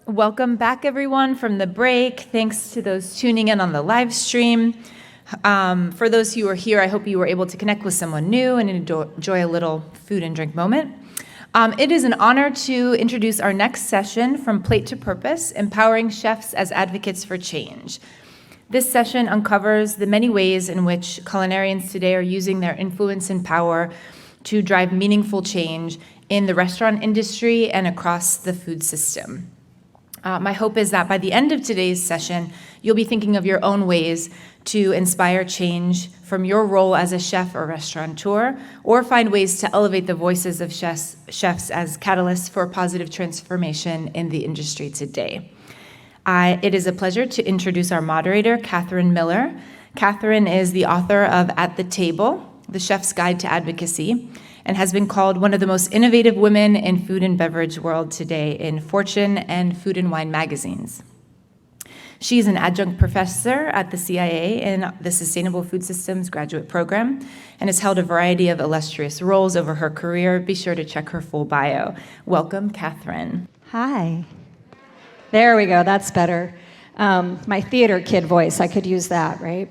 Welcome back, everyone, from the break. Thanks to those tuning in on the live stream. For those who are here, I hope you were able to connect with someone new and enjoy a little food and drink moment. It is an honor to introduce our next session, From Plate to Purpose, Empowering Chefs as Advocates for Change. This session uncovers the many ways in which culinarians today are using their influence and power to drive meaningful change in the restaurant industry and across the food system. My hope is that by the end of today's session, you'll be thinking of your own ways to inspire change from your role as a chef or restaurateur, or find ways to elevate the voices of chefs as catalysts for positive transformation in the industry today. It is a pleasure to introduce our moderator, Katherine Miller. Katherine is the author of At the Table, The Chef's Guide to Advocacy, and has been called one of the most innovative women in food and beverage world today in Fortune and Food and Wine magazines. She's an adjunct professor at the CIA in the Sustainable Food Systems graduate program and has held a variety of illustrious roles over her career. Be sure to check her full bio. Welcome, Katherine. Hi. There we go, that's better. My theater kid voice, I could use that, right?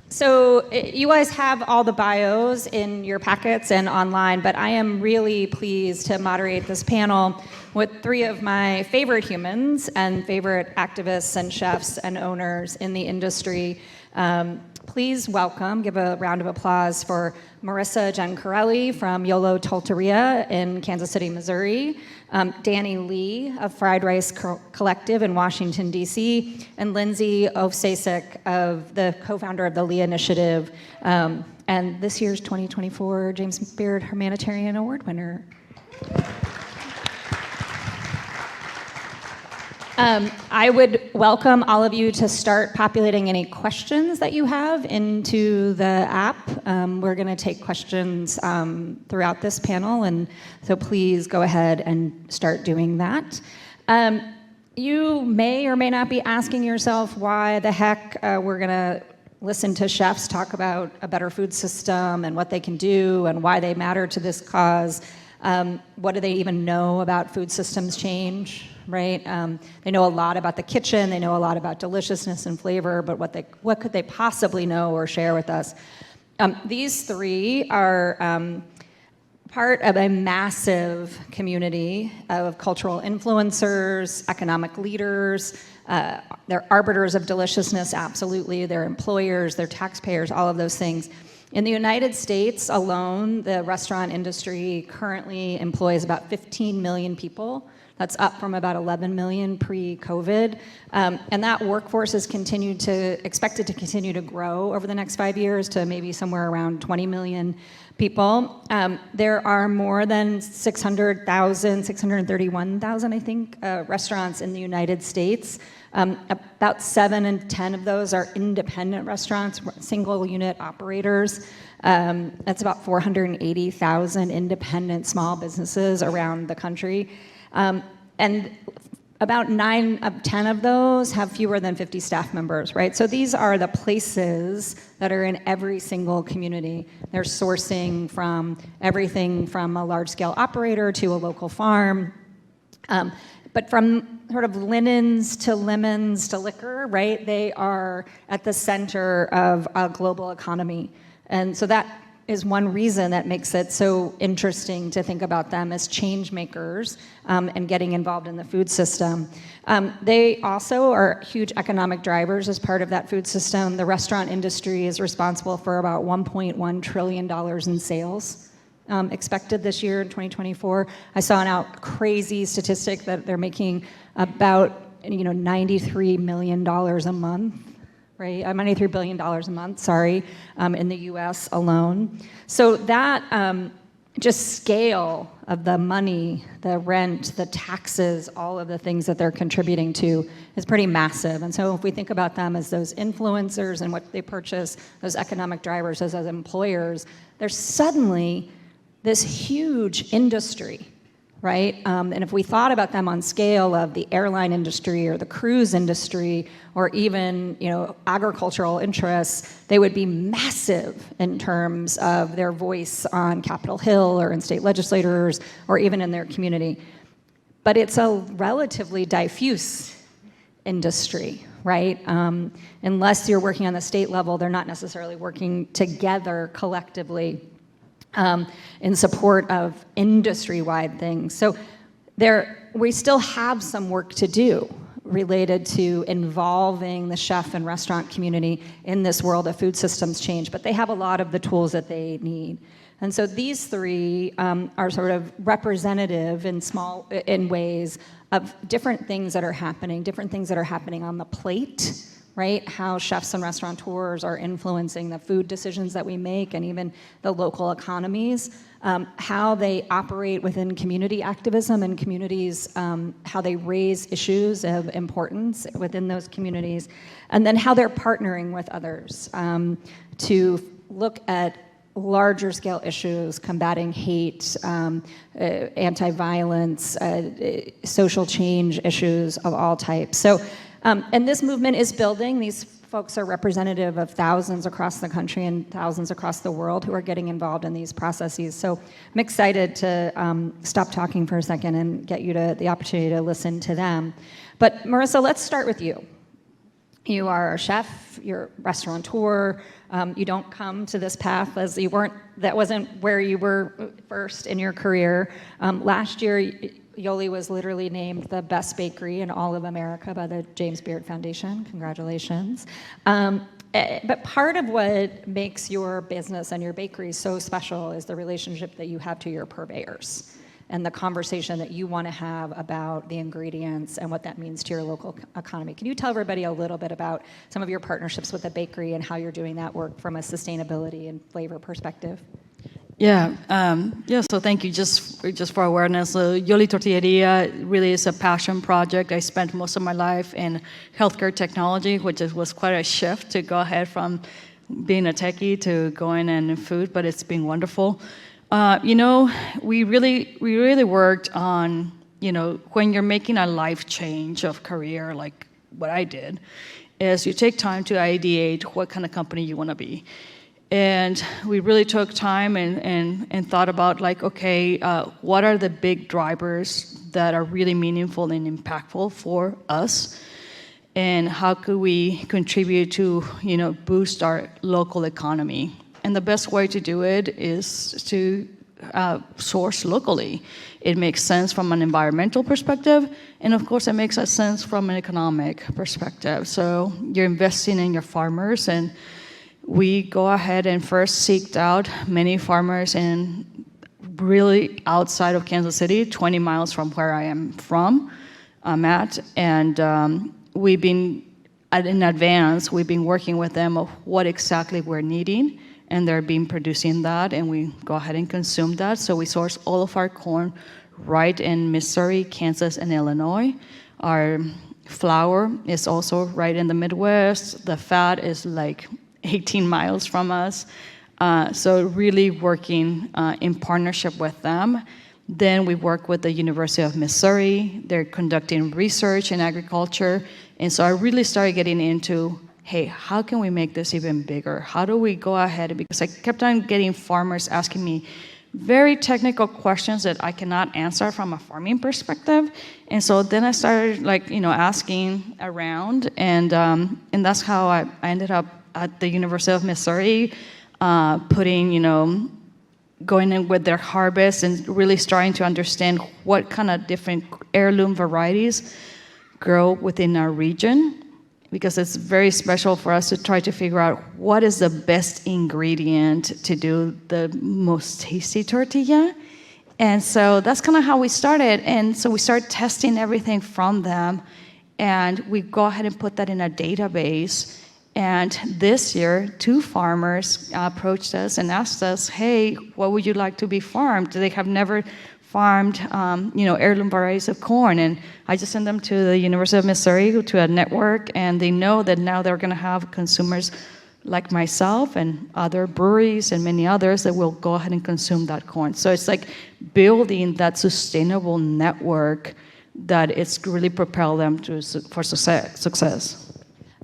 So you guys have all the bios in your packets and online, but I am really pleased to moderate this panel with three of my favorite humans and favorite activists and chefs and owners in the industry. Please welcome, give a round of applause for Marissa Giancarelli from Yolo Tolteria in Kansas City, Missouri, Danny Lee of Fried Rice Collective in Washington, D.C., and Lindsay Ovsasek, the co-founder of the Lee Initiative, and this year's 2024 James Beard Humanitarian Award winner. I would welcome all of you to start populating any questions that you have into the app. We're going to take questions throughout this panel, and so please go ahead and start doing that. You may or may not be asking yourself why the heck we're going to listen to chefs talk about a better food system and what they can do and why they matter to this cause. What do they even know about food systems change? Right? They know a lot about the kitchen, they know a lot about deliciousness and flavor, but what could they possibly know or share with us? These three are part of a massive community of cultural influencers, economic leaders, they're arbiters of deliciousness, absolutely, they're employers, they're taxpayers, all of those things. In the United States alone, the restaurant industry currently employs about 15 million people. That's up from about 11 million pre-COVID. And that workforce is expected to continue to grow over the next 5 years to maybe somewhere around 20 million people. There are more than 631,000, I think, restaurants in the United States. About 7 in 10 of those are independent restaurants, single unit operators. That's about 480,000 independent small businesses around the country. And about 9 of 10 of those have fewer than 50 staff members, right? So these are the places that are in every single community. They're sourcing from everything from a large-scale operator to a local farm. But from sort of linens to lemons to liquor, right? They are at the center of a global economy. And so that is one reason that makes it so interesting to think about them as change makers and getting involved in the food system. They also are huge economic drivers as part of that food system. The restaurant industry is responsible for about $1.1 trillion in sales expected this year in 2024. I saw an crazy statistic that they're making about $93 million a month. Right, $93 billion a month, sorry, in the US alone. So that just scale of the money, the rent, the taxes, all of the things that they're contributing to is pretty massive. And so if we think about them as those influencers and what they purchase, those economic drivers as employers, there's suddenly this huge industry, right? And if we thought about them on scale of the airline industry or the cruise industry or even, agricultural interests, they would be massive in terms of their voice on Capitol Hill or in state legislators or even in their community. but it's a relatively diffuse industry, right? Unless you're working on the state level, they're not necessarily working together collectively in support of industry-wide things. So we still have some work to do related to involving the chef and restaurant community in this world of food systems change, but they have a lot of the tools that they need. And so these three are sort of representative in ways of different things that are happening on the plate, right? How chefs and restaurateurs are influencing the food decisions that we make and even the local economies, how they operate within community activism and communities, how they raise issues of importance within those communities, and then how they're partnering with others to look at larger scale issues, combating hate, anti-violence, social change issues of all types. So, and this movement is building. These folks are representative of thousands across the country and thousands across the world who are getting involved in these processes. So I'm excited to stop talking for a second and get you to the opportunity to listen to them. But Marissa, let's start with you. You are a chef, you're a restaurateur. You don't come to this path as that wasn't where you were first in your career. Last year, Yoli was literally named the best bakery in all of America by the James Beard Foundation. Congratulations. But part of what makes your business and your bakery so special is the relationship that you have to your purveyors and the conversation that you want to have about the ingredients and what that means to your local economy. Can you tell everybody a little bit about some of your partnerships with the bakery and how you're doing that work from a sustainability and flavor perspective? So thank you. Just for awareness, Yoli Tortilleria really is a passion project. I spent most of my life in healthcare technology, which was quite a shift to go ahead from being a techie to going in food, but it's been wonderful. We really worked on, when you're making a life change of career, like what I did, is you take time to ideate what kind of company you want to be. And we really took time and thought about what are the big drivers that are really meaningful and impactful for us, and how could we contribute to boost our local economy. And the best way to do it is to source locally. It makes sense from an environmental perspective, and of course it makes sense from an economic perspective. So you're investing in your farmers, and we go ahead and first seeked out many farmers in really outside of Kansas City, 20 miles from where I'm at, and we've been in advance. We've been working with them of what exactly we're needing, and they're been producing that, and we go ahead and consume that. So we source all of our corn right in Missouri, Kansas, and Illinois. Our flour is also right in the Midwest. The fat is like 18 miles from us. So really working in partnership with them. Then we work with the University of Missouri. They're conducting research in agriculture. And so I really started getting into, hey, how can we make this even bigger? How do we go ahead? Because I kept on getting farmers asking me very technical questions that I cannot answer from a farming perspective. And so then I started asking around, and that's how I ended up at the University of Missouri, going in with their harvest and really starting to understand what kind of different heirloom varieties grow within our region, because it's very special for us to try to figure out what is the best ingredient to do the most tasty tortilla. And so that's kind of how we started. And so we started testing everything from them, and we go ahead and put that in a database. And this year, 2 farmers approached us and asked us, hey, what would you like to be farmed? They have never farmed, heirloom varieties of corn. And I just sent them to the University of Missouri, to a network, and they know that now they're going to have consumers like myself and other breweries and many others that will go ahead and consume that corn. So it's like building that sustainable network that it's really propelled them for success.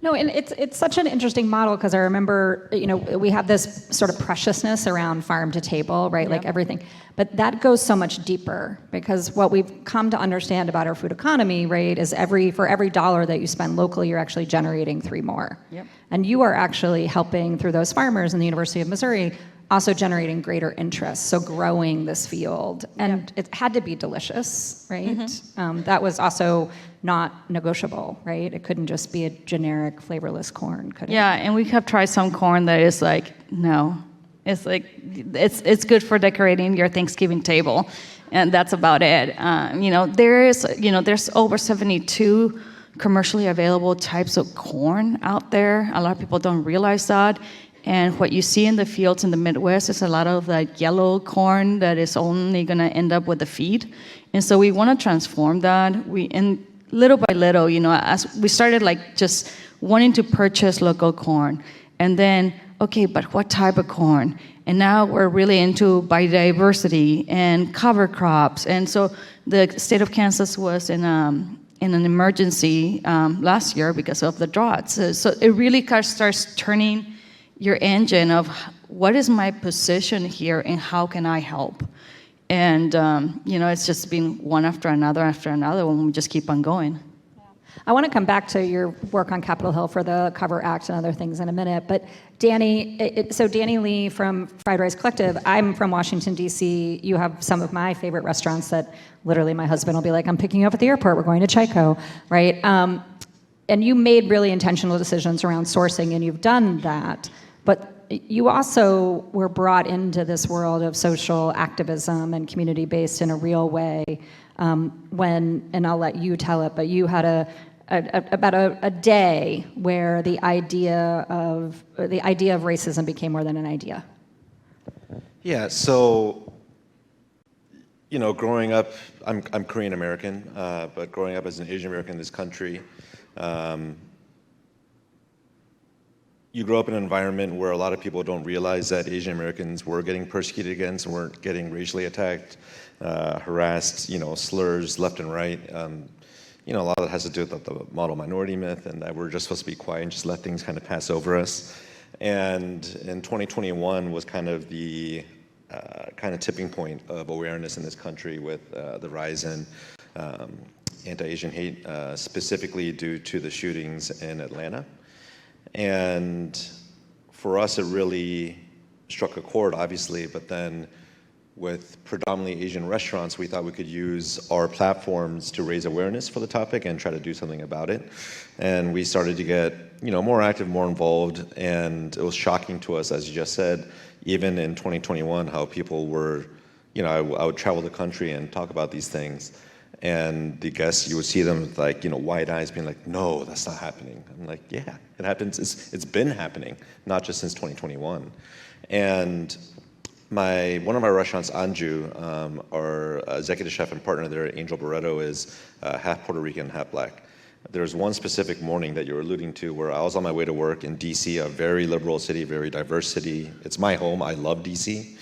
No, and it's such an interesting model because I remember, we have this sort of preciousness around farm to table, right? Like everything. But that goes so much deeper because what we've come to understand about our food economy, right, is for every dollar that you spend locally, you're actually generating 3 more. Yep. And you are actually helping through those farmers in the University of Missouri, also generating greater interest, so growing this field. And it had to be delicious, right? That was also not negotiable, right? It couldn't just be a generic flavorless corn, could it? Yeah, and we have tried some corn that is like, no. It's like, it's good for decorating your Thanksgiving table, and that's about it. There's over 72 commercially available types of corn out there. A lot of people don't realize that. And what you see in the fields in the Midwest is a lot of like yellow corn that is only going to end up with the feed. And so we want to transform that. And little by little, as we started like just wanting to purchase local corn, and then, okay, but what type of corn? And now we're really into biodiversity and cover crops. And so the state of Kansas was in an emergency last year because of the droughts. So it really kind of starts turning your engine of what is my position here and how can I help? And, it's just been one after another when we just keep on going. I want to come back to your work on Capitol Hill for the Cover Act and other things in a minute. But Danny Lee from Fried Rice Collective, I'm from Washington, D.C. You have some of my favorite restaurants that literally my husband will be like, I'm picking you up at the airport, we're going to Chico, right? And you made really intentional decisions around sourcing, and you've done that. But you also were brought into this world of social activism and community-based in a real way when, and I'll let you tell it, but you had about a day where the idea of racism became more than an idea. Yeah, so, growing up, I'm Korean American, but growing up as an Asian American in this country, you grow up in an environment where a lot of people don't realize that Asian Americans were getting persecuted against and weren't getting racially attacked, harassed, slurs left and right. A lot of it has to do with the model minority myth and that we're just supposed to be quiet and just let things kind of pass over us. And in 2021 was kind of the tipping point of awareness in this country with the rise in anti-Asian hate, specifically due to the shootings in Atlanta. And for us, it really struck a chord, obviously, but then with predominantly Asian restaurants, we thought we could use our platforms to raise awareness for the topic and try to do something about it. And we started to get, more active, more involved, and it was shocking to us, as you just said, even in 2021, how people were, I would travel the country and talk about these things. And the guests, you would see them with like, wide eyes being like, no, that's not happening. I'm like, yeah, it happens. It's been happening, not just since 2021. And one of my restaurants, Anju, our executive chef and partner there, Angel Barreto, is half Puerto Rican, half black. There was one specific morning that you were alluding to where I was on my way to work in DC, a very liberal city, very diverse city. It's my home. I love DC.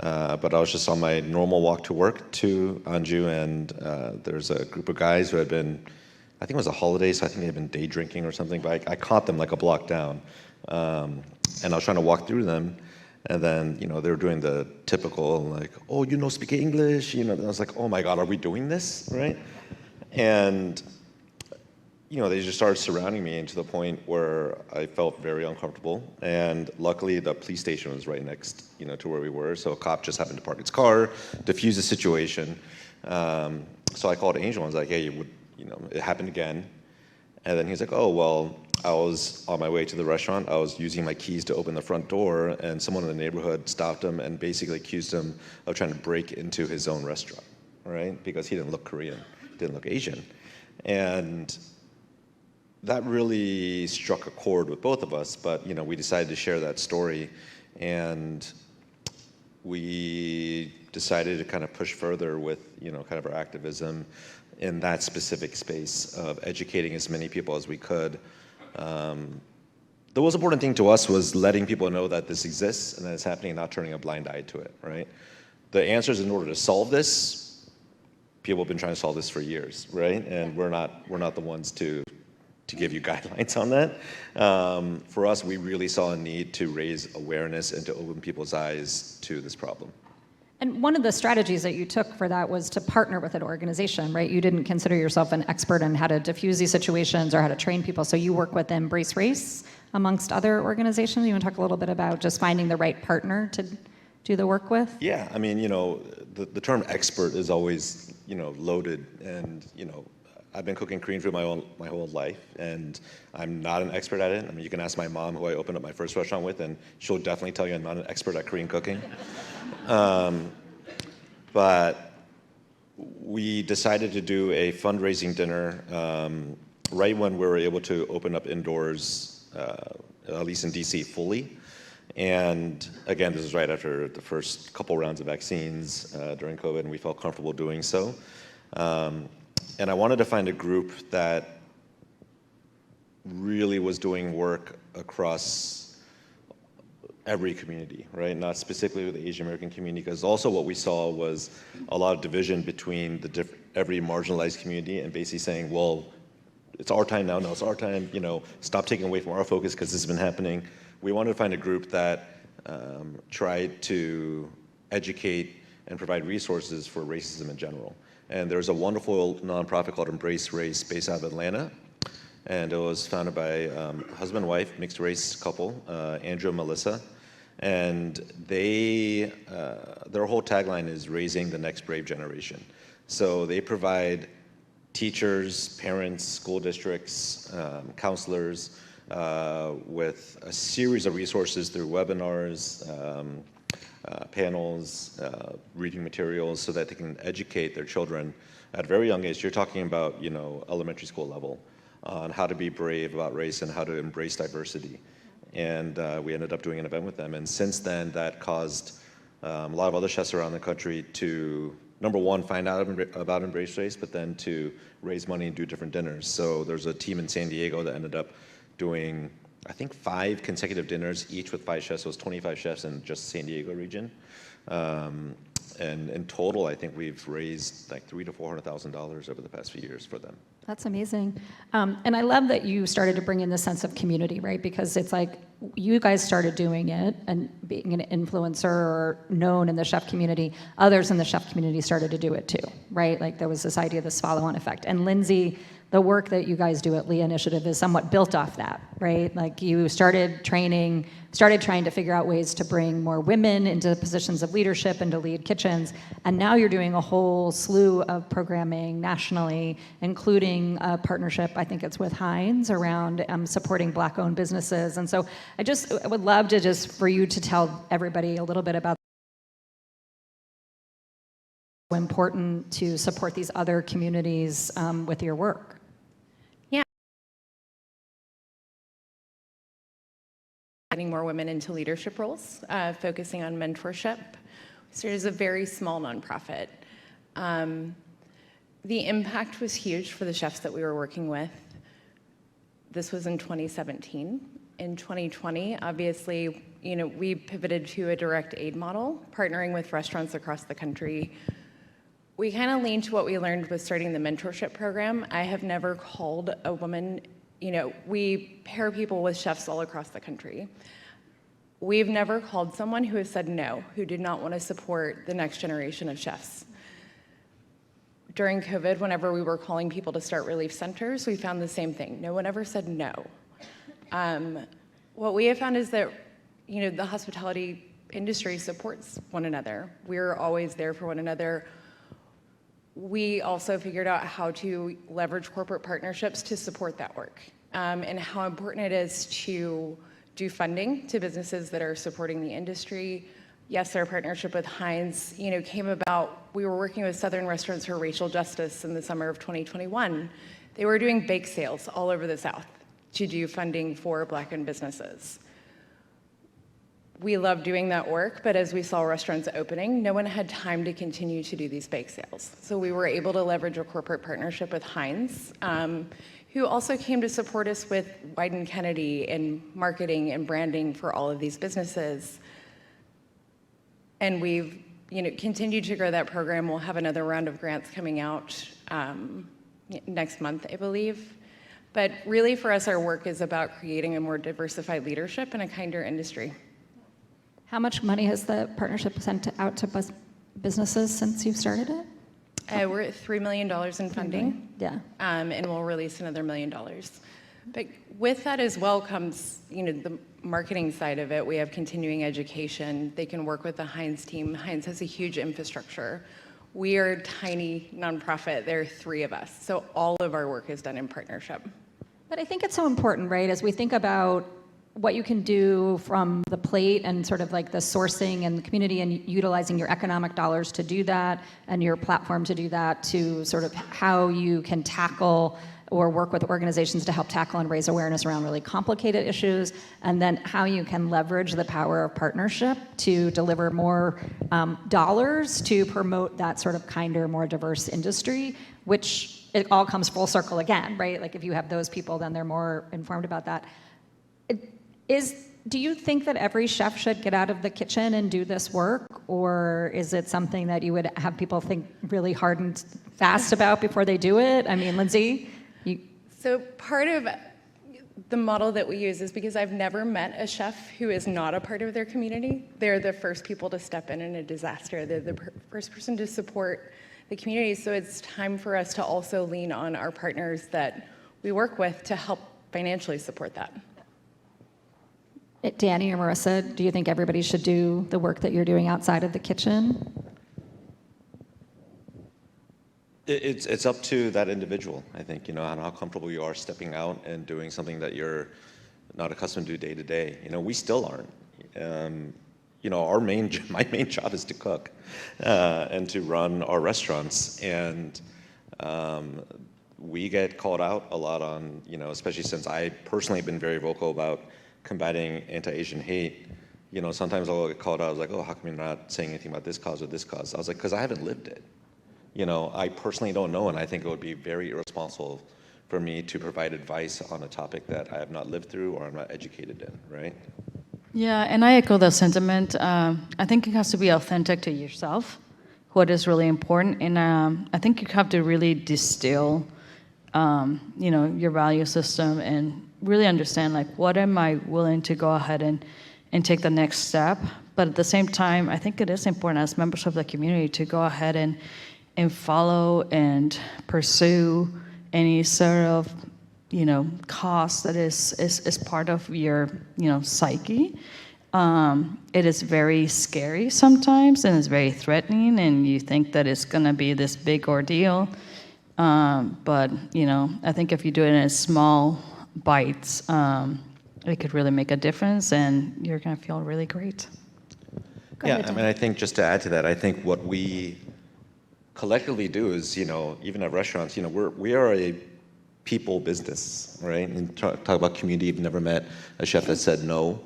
But I was just on my normal walk to work to Anju, and there's a group of guys who had been, I think it was a holiday, so I think they had been day drinking or something, but I caught them like a block down. And I was trying to walk through them, and then, they were doing the typical, like, oh, speak English, and I was like, oh my God, are we doing this, right? And, they just started surrounding me, and to the point where I felt very uncomfortable. And luckily, the police station was right next, to where we were. So a cop just happened to park his car, diffuse the situation. So I called Angel and was like, hey, it happened again. And then he's like, oh, well, I was on my way to the restaurant. I was using my keys to open the front door, and someone in the neighborhood stopped him and basically accused him of trying to break into his own restaurant, right? Because he didn't look Korean, didn't look Asian. And that really struck a chord with both of us, but we decided to share that story, and we decided to kind of push further with kind of our activism in that specific space of educating as many people as we could. The most important thing to us was letting people know that this exists and that it's happening, and not turning a blind eye to it, right? The answers in order to solve this, people have been trying to solve this for years, right? And we're not the ones to to give you guidelines on that. For us, we really saw a need to raise awareness and to open people's eyes to this problem. And one of the strategies that you took for that was to partner with an organization, right? You didn't consider yourself an expert in how to diffuse these situations or how to train people, so you work with Embrace Race, amongst other organizations. You want to talk a little bit about just finding the right partner to do the work with? Yeah, I mean, the term expert is always, loaded, and, I've been cooking Korean food my whole life, and I'm not an expert at it. I mean, you can ask my mom, who I opened up my first restaurant with, and she'll definitely tell you I'm not an expert at Korean cooking. But we decided to do a fundraising dinner right when we were able to open up indoors, at least in DC, fully. And again, this is right after the first couple rounds of vaccines during COVID, and we felt comfortable doing so. And I wanted to find a group that really was doing work across every community, right? Not specifically with the Asian American community, because also what we saw was a lot of division between every marginalized community, and basically saying, well, it's our time now, it's our time, stop taking away from our focus because this has been happening. We wanted to find a group that tried to educate and provide resources for racism in general. And there's a wonderful nonprofit called Embrace Race based out of Atlanta. And it was founded by husband and wife, mixed race couple, Andrew and Melissa. And their whole tagline is raising the next brave generation. So they provide teachers, parents, school districts, counselors with a series of resources through webinars, panels, reading materials, so that they can educate their children at a very young age. You're talking about, elementary school level, on how to be brave about race and how to embrace diversity. And we ended up doing an event with them. And since then, that caused a lot of other chefs around the country to, number one, find out about Embrace Race, but then to raise money and do different dinners. So there's a team in San Diego that ended up doing, I think, 5 consecutive dinners, each with 5 chefs. So it was 25 chefs in just San Diego region. And in total, I think we've raised like $300,000 to $400,000 over the past few years for them. That's amazing. And I love that you started to bring in the sense of community, right? Because it's like you guys started doing it and being an influencer or known in the chef community. Others in the chef community started to do it too, right? Like there was this idea of this follow-on effect. And Lindsay, the work that you guys do at Lee Initiative is somewhat built off that, right? Like you started trying to figure out ways to bring more women into positions of leadership and to lead kitchens, and now you're doing a whole slew of programming nationally, including a partnership, I think it's with Heinz, around supporting Black-owned businesses. And so I would love to just for you to tell everybody a little bit about how important to support these other communities with your work. Getting more women into leadership roles, focusing on mentorship. We started as a very small nonprofit. The impact was huge for the chefs that we were working with. This was in 2017. In 2020, obviously, we pivoted to a direct aid model, partnering with restaurants across the country. We kind of leaned to what we learned with starting the mentorship program. I have never called a woman. We pair people with chefs all across the country. We've never called someone who has said no, who did not want to support the next generation of chefs. During COVID, whenever we were calling people to start relief centers, we found the same thing. No one ever said no. What we have found is that, the hospitality industry supports one another. We're always there for one another. We also figured out how to leverage corporate partnerships to support that work, and how important it is to do funding to businesses that are supporting the industry. Yes, our partnership with Heinz, came about. We were working with Southern Restaurants for Racial Justice in the summer of 2021. They were doing bake sales all over the South to do funding for Black-owned businesses. We loved doing that work, but as we saw restaurants opening, no one had time to continue to do these bake sales. So we were able to leverage a corporate partnership with Heinz, who also came to support us with Wyden Kennedy and marketing and branding for all of these businesses. And we've continued to grow that program. We'll have another round of grants coming out next month, I believe. But really for us, our work is about creating a more diversified leadership and a kinder industry. How much money has the partnership sent out to businesses since you've started it? We're at $3 million in funding. Yeah. And we'll release another $1 million. But with that as well comes, the marketing side of it. We have continuing education. They can work with the Heinz team. Heinz has a huge infrastructure. We are a tiny nonprofit. There are 3 of us. So all of our work is done in partnership. But I think it's so important, right, as we think about what you can do from the plate and sort of like the sourcing and the community and utilizing your economic dollars to do that and your platform to do that, to sort of how you can tackle or work with organizations to help tackle and raise awareness around really complicated issues, and then how you can leverage the power of partnership to deliver more dollars to promote that sort of kinder, more diverse industry, which it all comes full circle again, right? Like if you have those people, then they're more informed about that. Do you think that every chef should get out of the kitchen and do this work, or is it something that you would have people think really hard and fast about before they do it? I mean, Lindsay? So part of the model that we use is because I've never met a chef who is not a part of their community. They're the first people to step in a disaster. They're the first person to support the community. So it's time for us to also lean on our partners that we work with to help financially support that. Danny or Marissa, do you think everybody should do the work that you're doing outside of the kitchen? It's up to that individual, I think, and how comfortable you are stepping out and doing something that you're not accustomed to day to day. We still aren't. My main job is to cook and to run our restaurants, and we get called out a lot on, especially since I personally have been very vocal about combating anti-Asian hate. Sometimes I'll get called out. I was like, oh, how come you're not saying anything about this cause or this cause? I was like, because I haven't lived it. I personally don't know, and I think it would be very irresponsible for me to provide advice on a topic that I have not lived through or I'm not educated in, right? Yeah, and I echo that sentiment. I think it has to be authentic to yourself, what is really important, and I think you have to really distill, your value system and really understand, like, what am I willing to go ahead and take the next step. But at the same time, I think it is important as members of the community to go ahead and follow and pursue any sort of, cause that is part of your, psyche. It is very scary sometimes, and it's very threatening, and you think that it's going to be this big ordeal. But, I think if you do it in small bites, it could really make a difference, and you're going to feel really great. Yeah, I think just to add to that, I think what we collectively do is, even at restaurants, we are a people business, right? And talk about community. You've never met a chef that said no.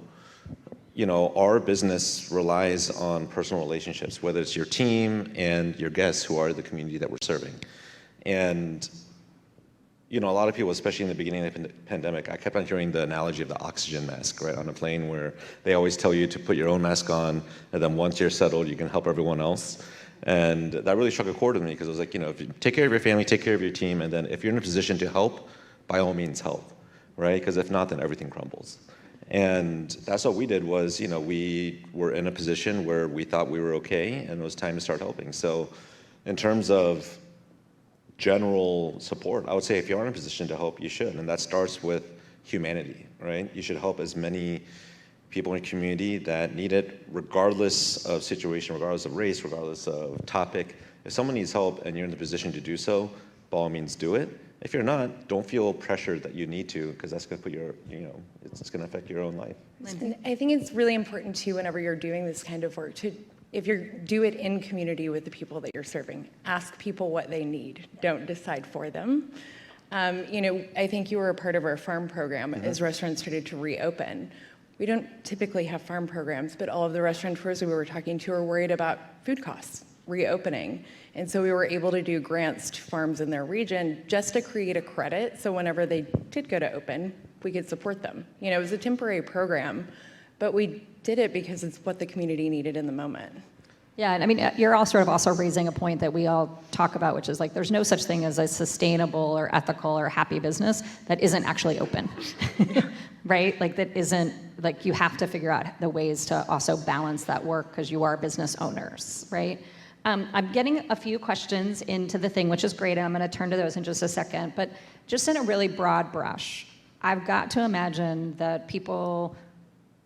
Our business relies on personal relationships, whether it's your team and your guests who are the community that we're serving. And, a lot of people, especially in the beginning of the pandemic, I kept on hearing the analogy of the oxygen mask, right, on a plane, where they always tell you to put your own mask on, and then once you're settled, you can help everyone else. And that really struck a chord with me, because it was like, if you take care of your family, take care of your team, and then if you're in a position to help, by all means help, right? Because if not, then everything crumbles. And that's what we did was, we were in a position where we thought we were okay, and it was time to start helping. So in terms of general support, I would say if you are in a position to help, you should. And that starts with humanity, right? You should help as many people in the community that need it, regardless of situation, regardless of race, regardless of topic. If someone needs help and you're in the position to do so, by all means do it. If you're not, don't feel pressured that you need to, because that's going to put your, it's going to affect your own life. I think it's really important too, whenever you're doing this kind of work, if you do it in community with the people that you're serving, ask people what they need. Don't decide for them. I think you were a part of our farm program as restaurants started to reopen. We don't typically have farm programs, but all of the restaurateurs we were talking to are worried about food costs reopening. And so we were able to do grants to farms in their region just to create a credit, so whenever they did go to open, we could support them. It was a temporary program, but we did it because it's what the community needed in the moment. Yeah, and I mean, you're all sort of also raising a point that we all talk about, which is like there's no such thing as a sustainable or ethical or happy business that isn't actually open, right? Like that isn't, like you have to figure out the ways to also balance that work because you are business owners, right? I'm getting a few questions into the thing, which is great, and I'm going to turn to those in just a second, but just in a really broad brush, I've got to imagine that people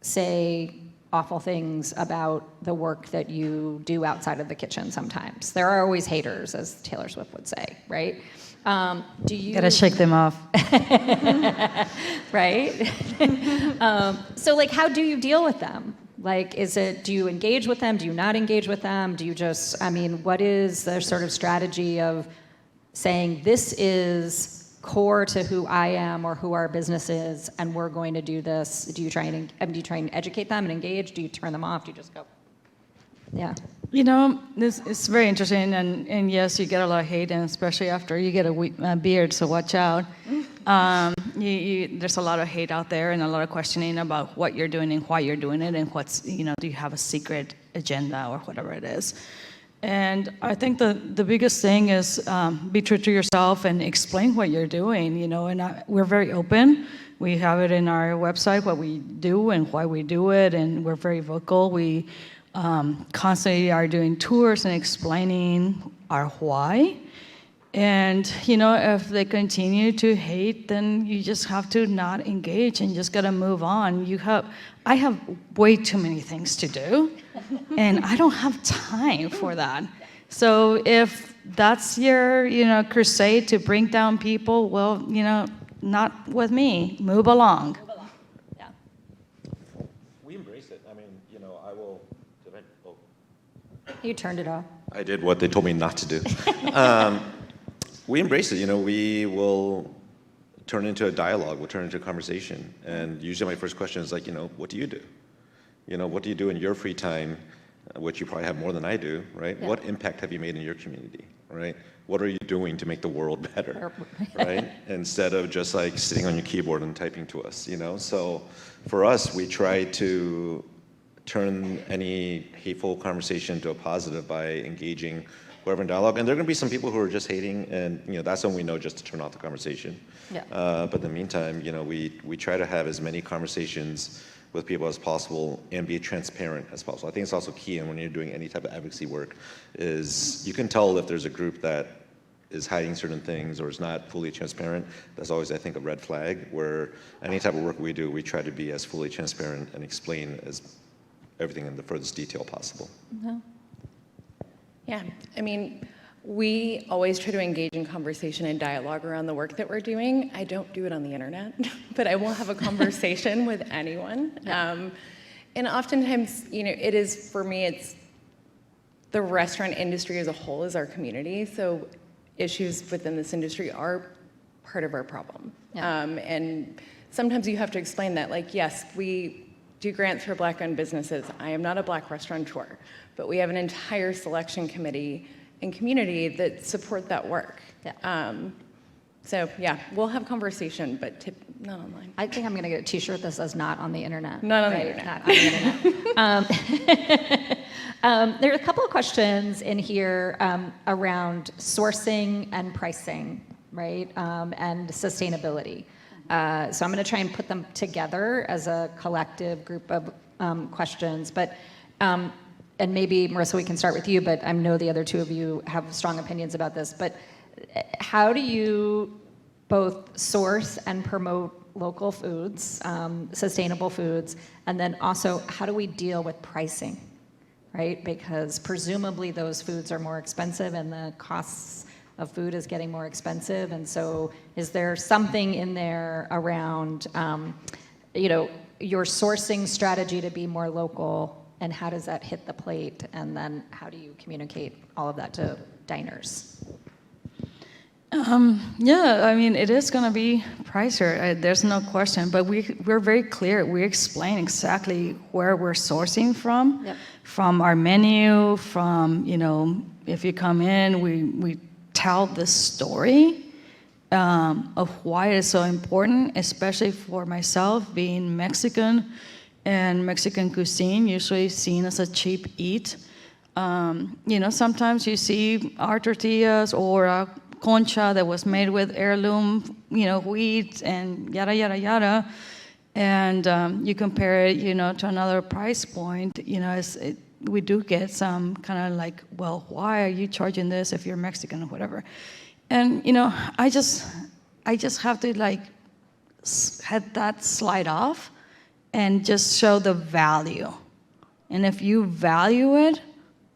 say awful things about the work that you do outside of the kitchen sometimes. There are always haters, as Taylor Swift would say, right? Do you... Gotta shake them off. Right? So like, how do you deal with them? Like, do you engage with them? Do you not engage with them? Do you just, I mean, what is the sort of strategy of saying this is core to who I am or who our business is, and we're going to do this? Do you try and educate them and engage? Do you turn them off? Do you just go? Yeah. You know, this it's very interesting, and yes, you get a lot of hate, and especially after you get a beard, so watch out. There's a lot of hate out there, and a lot of questioning about what you're doing and why you're doing it, and do you have a secret agenda or whatever it is. And I think the biggest thing is be true to yourself and explain what you're doing, and we're very open. We have it in our website, what we do and why we do it, and we're very vocal. We constantly are doing tours and explaining our why. And, if they continue to hate, then you just have to not engage and just gotta move on. I have way too many things to do, and I don't have time for that. So if that's your, crusade to bring down people, well, not with me. Move along. Yeah. We embrace it. I mean, I will. You turned it off. I did what they told me not to do. We embrace it. We will turn into a dialogue. We'll turn into a conversation. And usually my first question is like, what do you do? What do you do in your free time, which you probably have more than I do, right? Yeah. What impact have you made in your community, right? What are you doing to make the world better, right? Instead of just like sitting on your keyboard and typing to us, So for us, we try to turn any hateful conversation into a positive by engaging whoever in dialogue. And there are going to be some people who are just hating, and that's when we know just to turn off the conversation. Yeah. But in the meantime, we try to have as many conversations with people as possible and be transparent as possible. I think it's also key, and when you're doing any type of advocacy work, is you can tell if there's a group that is hiding certain things or is not fully transparent. That's always, I think, a red flag, where any type of work we do, we try to be as fully transparent and explain as everything in the furthest detail possible. Mm-hmm. Yeah, I mean, we always try to engage in conversation and dialogue around the work that we're doing. I don't do it on the internet, but I will have a conversation with anyone. And oftentimes, it is, for me, it's the restaurant industry as a whole is our community. So issues within this industry are part of our problem. Yeah. And sometimes you have to explain that, like, yes, we do grants for Black-owned businesses. I am not a Black restaurateur, but we have an entire selection committee and community that support that work. Yeah. So yeah, we'll have conversation, but not online. I think I'm going to get a T-shirt that says "Not on the internet." Not on the right? internet. Not on the internet. There are a couple of questions in here around sourcing and pricing, right, and sustainability. So I'm going to try and put them together as a collective group of questions. But and maybe, Marissa, we can start with you, but I know the other two of you have strong opinions about this. But how do you both source and promote local foods, sustainable foods, and then also how do we deal with pricing, right? Because presumably those foods are more expensive and the costs of food is getting more expensive. And so is there something in there around, your sourcing strategy to be more local, and how does that hit the plate? And then how do you communicate all of that to diners? Yeah, I mean, it is going to be pricier. There's no question. But we're very clear. We explain exactly where we're sourcing from, Yep. from our menu, from, if you come in, we tell the story of why it's so important, especially for myself being Mexican, and Mexican cuisine usually seen as a cheap eat. Sometimes you see our tortillas or a concha that was made with heirloom, wheat and yada, yada, yada. And you compare it, to another price point, we do get some kind of like, well, why are you charging this if you're Mexican or whatever? And, I just have to like had that slide off and just show the value. And if you value it,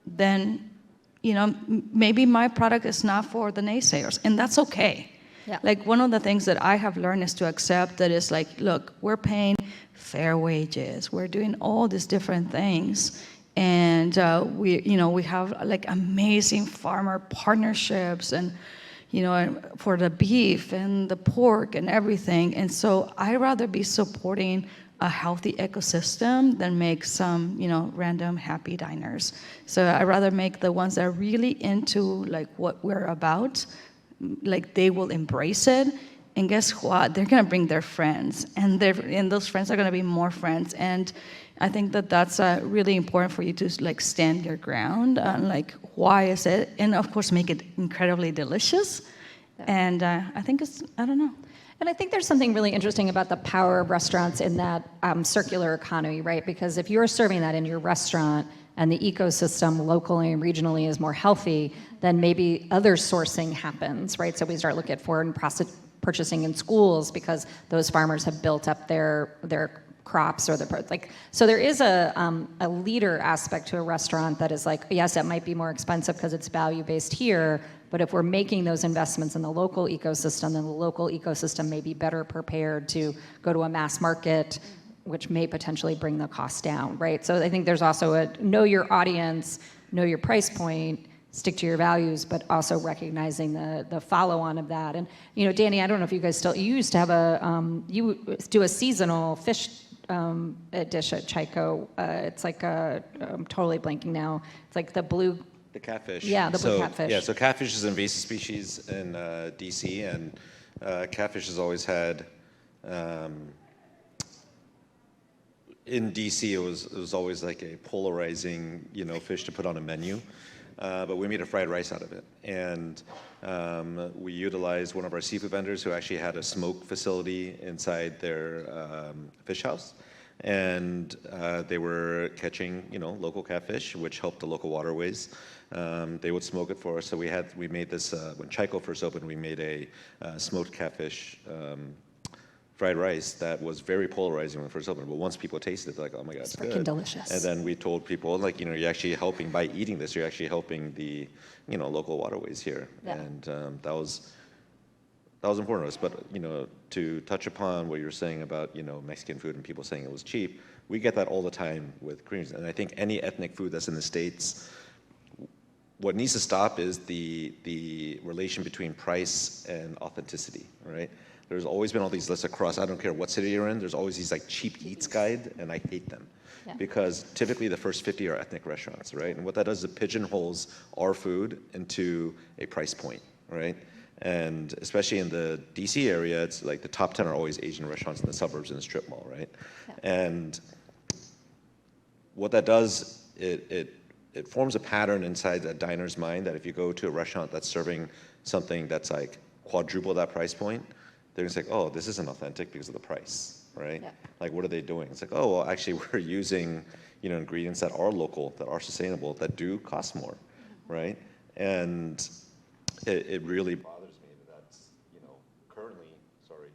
then, maybe my product is not for the naysayers, and that's okay. Yeah. Like one of the things that I have learned is to accept that it's like, look, we're paying fair wages, we're doing all these different things, and we have like amazing farmer partnerships, and for the beef and the pork and everything. And so I'd rather be supporting a healthy ecosystem than make some, random happy diners. So I'd rather make the ones that are really into like what we're about, like they will embrace it. And guess what? They're gonna bring their friends, and those friends are gonna be more friends. And I think that that's really important for you to like stand your ground on like why is it, and of course make it incredibly delicious. Yeah. And I think I don't know. And I think there's something really interesting about the power of restaurants in that circular economy, right? Because if you're serving that in your restaurant and the ecosystem locally and regionally is more healthy, then maybe other sourcing happens, right? So we start looking at foreign purchasing in schools because those farmers have built up their crops or so there is a leader aspect to a restaurant that is like, yes, it might be more expensive because it's value-based here, but if we're making those investments in the local ecosystem, then the local ecosystem may be better prepared to go to a mass market, which may potentially bring the cost down, right? So I think there's also a know your audience, know your price point, stick to your values, but also recognizing the follow-on of that. And Danny, I don't know if you guys you used to have you do a seasonal fish dish at Chico. It's like I'm totally blanking now. It's like the catfish. Yeah, the blue catfish. Yeah, so catfish is an invasive species in DC, and catfish has always had. In DC, it was always like a polarizing, fish to put on a menu. But we made a fried rice out of it. And we utilized one of our seafood vendors who actually had a smoke facility inside their fish house. And they were catching, local catfish, which helped the local waterways. They would smoke it for us. So we made this, when Chico first opened, we made a smoked catfish fried rice that was very polarizing when it first opened. But once people tasted it, they're like, oh my God, it's freaking good. Delicious. And then we told people, like, you're actually helping, by eating this, you're actually helping the, local waterways here. Yeah. And that was important to us. But, to touch upon what you're saying about, Mexican food and people saying it was cheap, we get that all the time with Koreans. And I think any ethnic food that's in the States, what needs to stop is the relation between price and authenticity, right? There's always been all these lists across, I don't care what city you're in, there's always these like cheap eats guide, and I hate them. Yeah. Because typically the first 50 are ethnic restaurants, right? And what that does is it pigeonholes our food into a price point, right? And especially in the DC area, it's like the top 10 are always Asian restaurants in the suburbs and the strip mall, right? Yeah. And what that does, it forms a pattern inside a diner's mind that if you go to a restaurant that's serving something that's like quadruple that price point, they're gonna say, oh, this isn't authentic because of the price, right? Yeah. Like, what are they doing? It's like, oh, well, actually, we're using, ingredients that are local, that are sustainable, that do cost more, right? And it really bothers me that that's, currently, sorry.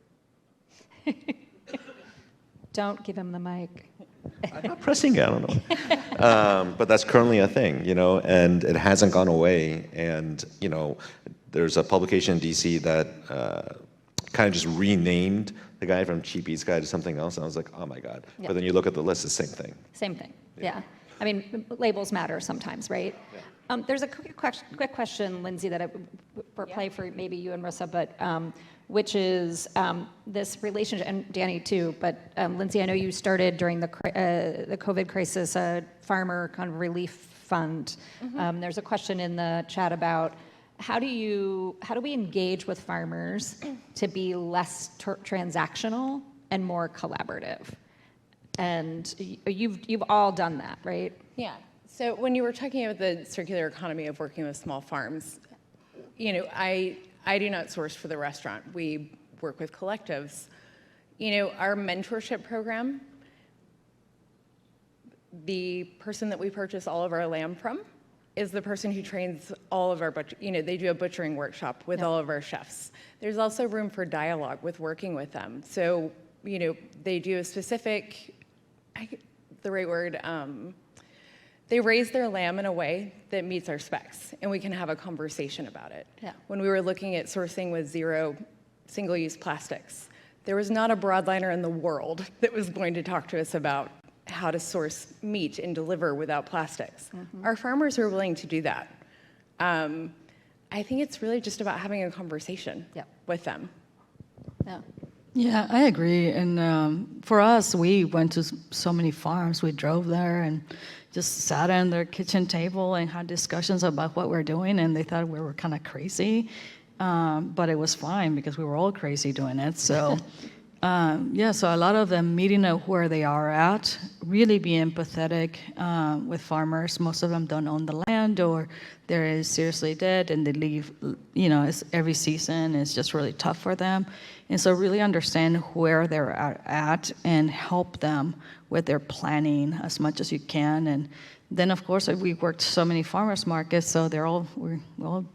Don't give him the mic. I'm not pressing it, I don't know. But that's currently a thing, and it hasn't gone away. And, there's a publication in DC that kind of just renamed the guy from Cheap Eats Guide to something else, and I was like, oh my God. Yeah. But then you look at the list, it's the same thing. Same thing, yeah. I mean, labels matter sometimes, right? Yeah. There's a quick question, Lindsay, that play for maybe you and Rissa, but which is this relationship, and Danny too, but Lindsay, I know you started during the COVID crisis, a farmer kind of relief fund. Mm-hmm. There's a question in the chat about how do we engage with farmers to be less transactional and more collaborative? And you've all done that, right? Yeah. So when you were talking about the circular economy of working with small farms, you know, I do not source for the restaurant. We work with collectives. You know, our mentorship program, the person that we purchase all of our lamb from is the person who trains all of our they do a butchering workshop with all of our chefs. There's also room for dialogue with working with them. So, you know, they do a specific, they raise their lamb in a way that meets our specs, and we can have a conversation about it. Yeah. When we were looking at sourcing with 0 single-use plastics, there was not a broadliner in the world that was going to talk to us about how to source meat and deliver without plastics. Our farmers are willing to do that. I think it's really just about having a conversation with them. Yeah. Yeah, I agree. And for us, we went to so many farms. We drove there and just sat at their kitchen table and had discussions about what we're doing, and they thought we were kind of crazy. But it was fine because we were all crazy doing it. So, so a lot of them meeting at where they are at, really be empathetic with farmers. Most of them don't own the land, or they're seriously dead and they leave, you know, every season is just really tough for them. And so really understand where they're at and help them with their planning as much as you can. And then, of course, we worked so many farmers markets, so we all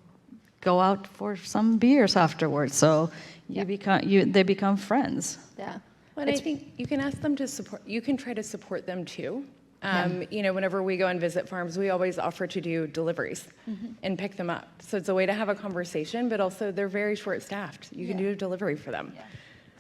go out for some beers afterwards. So they become friends. Yeah. Well, and I think you can ask them to support, you can try to support them too. You know, whenever we go and visit farms, we always offer to do deliveries and pick them up. So it's a way to have a conversation, but also they're very short-staffed. You can do a delivery for them.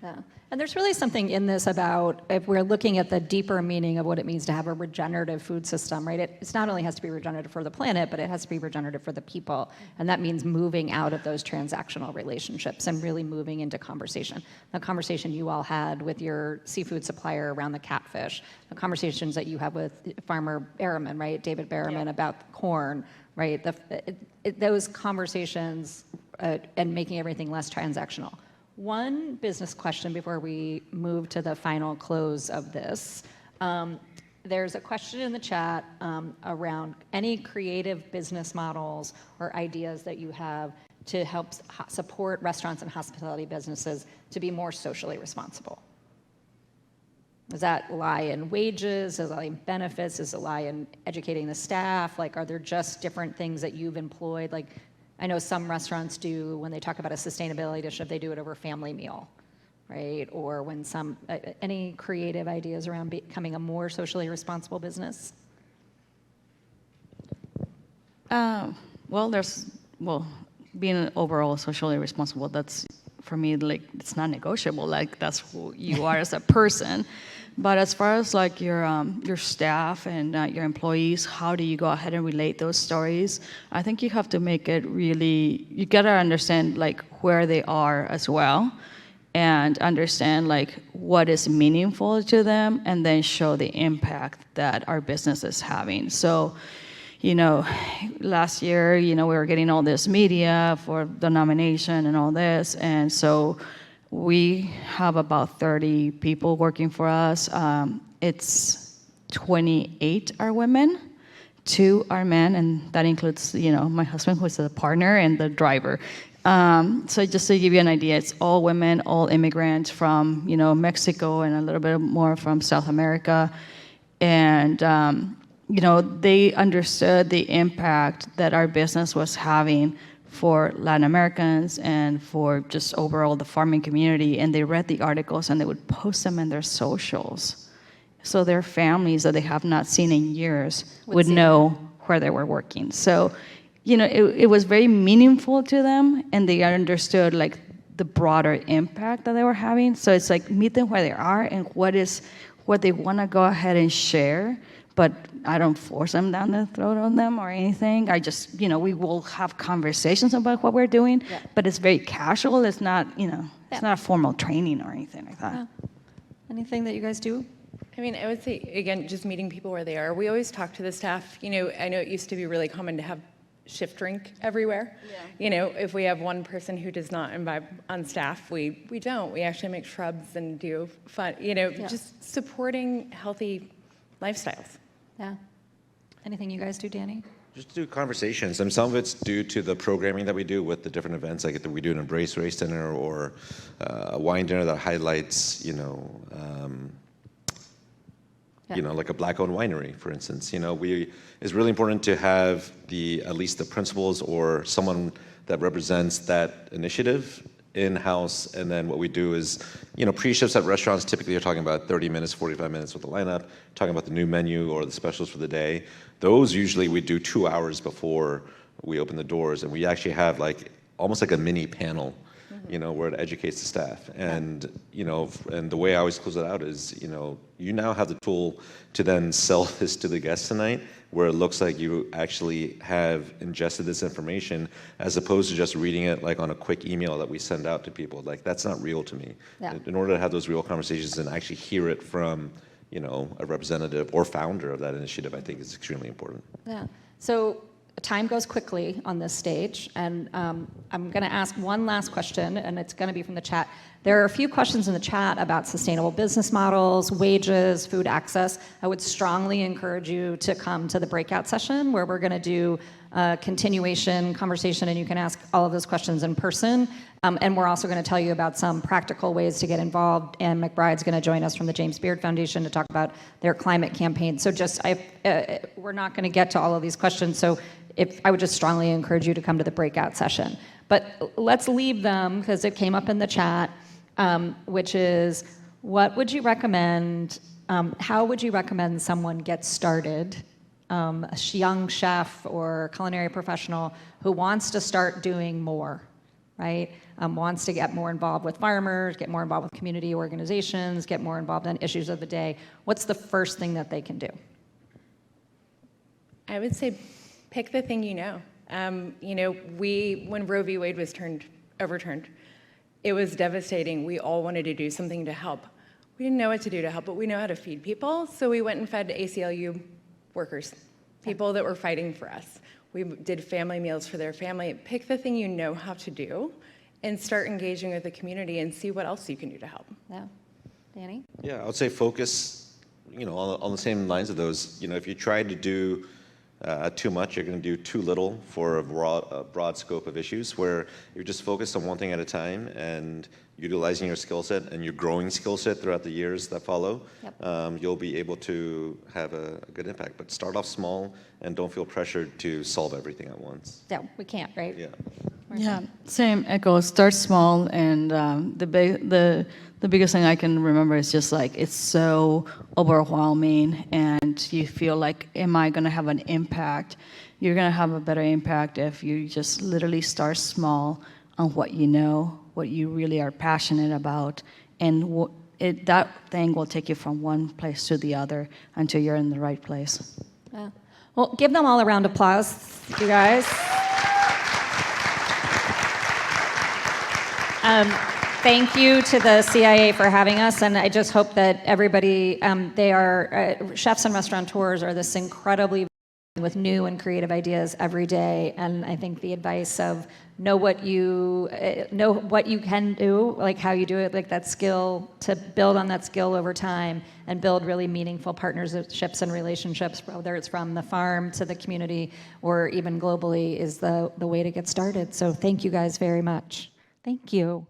Yeah. And there's really something in this about, if we're looking at the deeper meaning of what it means to have a regenerative food system, right? It's not only has to be regenerative for the planet, but it has to be regenerative for the people. And that means moving out of those transactional relationships and really moving into conversation. The conversation you all had with your seafood supplier around the catfish, the conversations that you have with farmer Berriman, right? David Berriman about corn, right? Those conversations and making everything less transactional. One business question before we move to the final close of this. There's a question in the chat around any creative business models or ideas that you have to help support restaurants and hospitality businesses to be more socially responsible. Does that lie in wages? Does it lie in benefits? Does it lie in educating the staff? Like, are there just different things that you've employed? Like, I know some restaurants do, when they talk about a sustainability dish, if they do it over a family meal, right? Or when any creative ideas around becoming a more socially responsible business? Being overall socially responsible, that's, for me, like, it's not negotiable. Like, that's who you are as a person. But as far as like your staff and your employees, how do you go ahead and relate those stories? I think you have to make it really, you gotta understand like where they are as well, and understand like what is meaningful to them, and then show the impact that our business is having. So, you know, last year, you know, we were getting all this media for the nomination and all this, and so we have about 30 people working for us. It's 28 are women, 2 are men, and that includes, you know, my husband, who is the partner, and the driver. So just to give you an idea, it's all women, all immigrants from, you know, Mexico and a little bit more from South America. And, you know, they understood the impact that our business was having for Latin Americans and for just overall the farming community, and they read the articles and they would post them in their socials. So their families that they have not seen in years would know where they were working. So, you know, it was very meaningful to them, and they understood like the broader impact that they were having. So it's like meet them where they are and what they want to go ahead and share. But I don't force them down the throat on them or anything. I just, you know, we will have conversations about what we're doing, but it's very casual. It's not, you know, it's not a formal training or anything like that. Yeah. Anything that you guys do? I mean, I would say, again, just meeting people where they are. We always talk to the staff. You know, I know it used to be really common to have shift drink everywhere. Yeah. You know, if we have one person who does not imbibe on staff, we don't. We actually make shrubs and do fun, you know, just supporting healthy lifestyles. Yeah. Anything you guys do, Danny? Just do conversations, and some of it's due to the programming that we do with the different events, like we do an Embrace Race dinner or a wine dinner that highlights, like a black-owned winery, for instance. It's really important to have at least the principals or someone that represents that initiative in-house, and then what we do is, pre-shifts at restaurants typically are talking about 30 minutes, 45 minutes with the lineup, talking about the new menu or the specials for the day. Those usually we do 2 hours before we open the doors, and we actually have almost like a mini panel, where it educates the staff. And, and the way I always close it out is, you now have the tool to then sell this to the guests tonight, where it looks like you actually have ingested this information, as opposed to just reading it on a quick email that we send out to people. That's not real to me. Yeah. In order to have those real conversations and actually hear it from, a representative or founder of that initiative, I think is extremely important. Yeah. So time goes quickly on this stage, and I'm going to ask one last question, and it's going to be from the chat. There are a few questions in the chat about sustainable business models, wages, food access. I would strongly encourage you to come to the breakout session where we're going to do a continuation conversation, and you can ask all of those questions in person. And we're also going to tell you about some practical ways to get involved. And McBride's going to join us from the James Beard Foundation to talk about their climate campaign. So we're not going to get to all of these questions. So I would just strongly encourage you to come to the breakout session. But let's leave them, because it came up in the chat, which is, what would you recommend, how would you recommend someone get started, a young chef or culinary professional who wants to start doing more, right? Wants to get more involved with farmers, get more involved with community organizations, get more involved in issues of the day. What's the first thing that they can do? I would say pick the thing you know. When Roe v. Wade was overturned, it was devastating. We all wanted to do something to help. We didn't know what to do to help, but we know how to feed people, so we went and fed ACLU workers, people that were fighting for us. We did family meals for their family. Pick the thing you know how to do and start engaging with the community and see what else you can do to help. Yeah. Danny? Yeah, I would say focus, on the same lines of those. If you try to do too much, you're going to do too little for a broad scope of issues, where you're just focused on one thing at a time and utilizing your skill set and your growing skill set throughout the years that follow. Yep. You'll be able to have a good impact. But start off small and don't feel pressured to solve everything at once. Yeah, we can't, right? Yeah. Yeah, same echo. Start small, and the biggest thing I can remember is just it's so overwhelming, and you feel like, am I going to have an impact? You're going to have a better impact if you just literally start small on what you know, what you really are passionate about, and that thing will take you from one place to the other until you're in the right place. Yeah. Well, give them all a round of applause, you guys. Thank you to the CIA for having us, and I just hope that everybody, chefs and restaurateurs are this incredibly with new and creative ideas every day, and I think the advice of know what you can do, how you do it, that skill, to build on that skill over time and build really meaningful partnerships and relationships, whether it's from the farm to the community or even globally, is the way to get started. So thank you guys very much. Thank you.